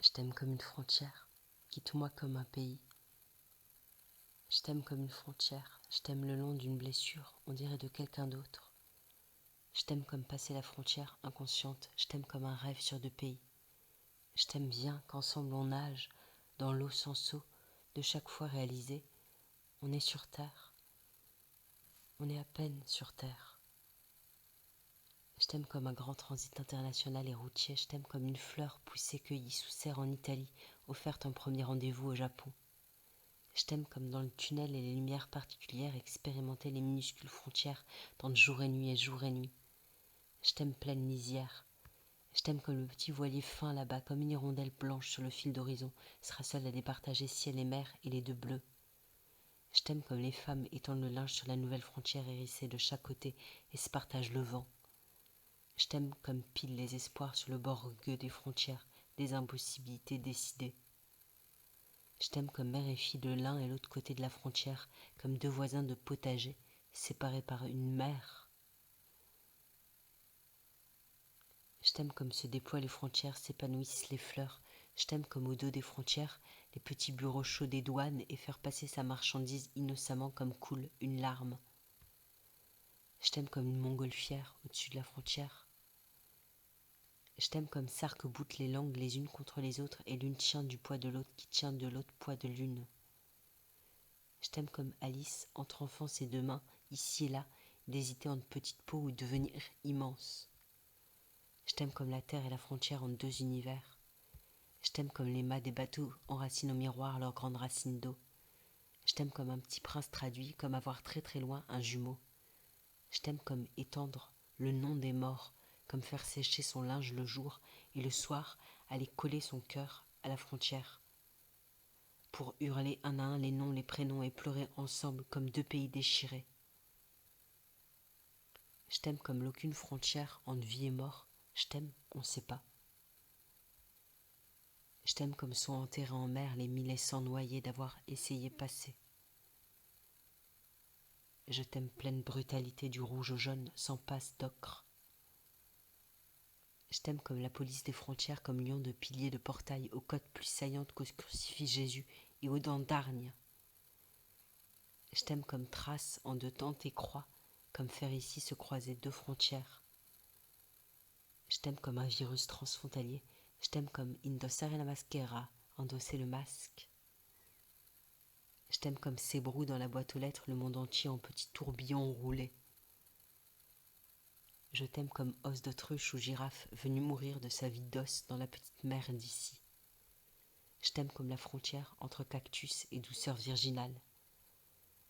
Je t'aime comme une frontière, quitte-moi comme un pays. Je t'aime comme une frontière, je t'aime le long d'une blessure, on dirait de quelqu'un d'autre. Je t'aime comme passer la frontière inconsciente, je t'aime comme un rêve sur 2 pays. Je t'aime bien qu'ensemble on nage dans l'eau sans seau, de chaque fois réalisé, on est sur terre, on est à peine sur terre. Je t'aime comme un grand transit international et routier, je t'aime comme une fleur poussée cueillie sous serre en Italie, offerte en premier rendez-vous au Japon. Je t'aime comme dans le tunnel et les lumières particulières, expérimenter les minuscules frontières dans jour et nuit et jour et nuit. Je t'aime pleine lisière. Je t'aime comme le petit voilier fin là-bas, comme une hirondelle blanche sur le fil d'horizon, sera seule à départager ciel et mer et les 2 bleus. Je t'aime comme les femmes étendent le linge sur la nouvelle frontière hérissée de chaque côté et se partagent le vent. Je t'aime comme pile les espoirs sur le bord rugueux des frontières, des impossibilités décidées. Je t'aime comme mère et fille de l'un et l'autre côté de la frontière, comme 2 voisins de potager, séparés par une mer. Je t'aime comme se déploient les frontières, s'épanouissent les fleurs. Je t'aime comme au dos des frontières, les petits bureaux chauds des douanes et faire passer sa marchandise innocemment comme coule une larme. Je t'aime comme une montgolfière au-dessus de la frontière. Je t'aime comme s'arc-boutent les langues les unes contre les autres et l'une tient du poids de l'autre qui tient de l'autre poids de l'une. Je t'aime comme Alice, entre enfants ses 2 mains, ici et là, d'hésiter entre petite peau ou devenir immense. Je t'aime comme la terre et la frontière entre 2 univers. Je t'aime comme les mâts des bateaux enracinent au miroir leurs grandes racines d'eau. Je t'aime comme un petit prince traduit, comme avoir très très loin un jumeau. Je t'aime comme étendre le nom des morts, comme faire sécher son linge le jour et le soir aller coller son cœur à la frontière. Pour hurler un à un les noms, les prénoms et pleurer ensemble comme 2 pays déchirés. Je t'aime comme l'aucune frontière entre vie et mort. Je t'aime, on sait pas. Je t'aime comme sont enterrés en mer les 1100 noyés d'avoir essayé passer. Je t'aime pleine brutalité du rouge au jaune, sans passe d'ocre. Je t'aime comme la police des frontières, comme lion de piliers de portail, aux côtes plus saillantes qu'au crucifix Jésus et aux dents d'hargne. Je t'aime comme trace en 2 tentes et croix, comme faire ici se croiser 2 frontières. Je t'aime comme un virus transfrontalier. Je t'aime comme indossare la maschera, endosser le masque. Je t'aime comme s'ébroue dans la boîte aux lettres le monde entier en petits tourbillons roulés. Je t'aime comme os d'autruche ou girafe venu mourir de sa vie d'os dans la petite mer d'ici. Je t'aime comme la frontière entre cactus et douceur virginale.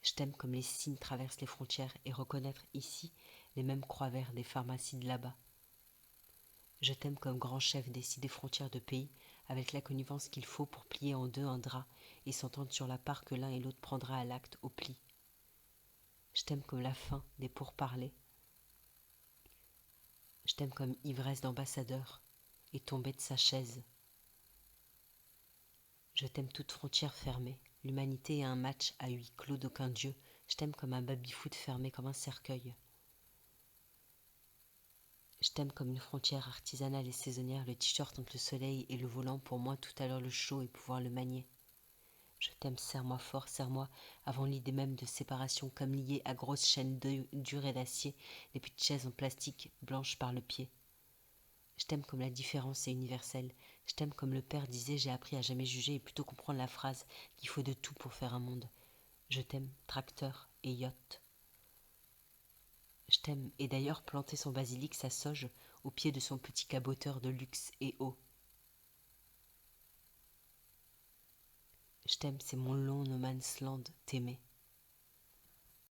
Je t'aime comme les cygnes traversent les frontières et reconnaître ici les mêmes croix verts des pharmacies de là-bas. Je t'aime comme grand chef des frontières de pays, avec la connivence qu'il faut pour plier en 2 un drap et s'entendre sur la part que l'un et l'autre prendra à l'acte au pli. Je t'aime comme la fin des pourparlers. Je t'aime comme ivresse d'ambassadeur et tombé de sa chaise. Je t'aime toute frontière fermée, l'humanité est un match à huis clos d'aucun dieu. Je t'aime comme un baby-foot fermé comme un cercueil. Je t'aime comme une frontière artisanale et saisonnière, le t-shirt entre le soleil et le volant, pour moi tout à l'heure le chaud et pouvoir le manier. Je t'aime, serre-moi fort, serre-moi, avant l'idée même de séparation, comme liée à grosses chaînes dures et d'acier, les petites chaises en plastique, blanches par le pied. Je t'aime comme la différence est universelle. Je t'aime comme le père disait, j'ai appris à jamais juger et plutôt comprendre la phrase qu'il faut de tout pour faire un monde. Je t'aime, tracteur et yacht. Je t'aime, et d'ailleurs planter son basilic, sa sauge, au pied de son petit caboteur de luxe et haut. Je t'aime, c'est mon long no man's land, t'aimer.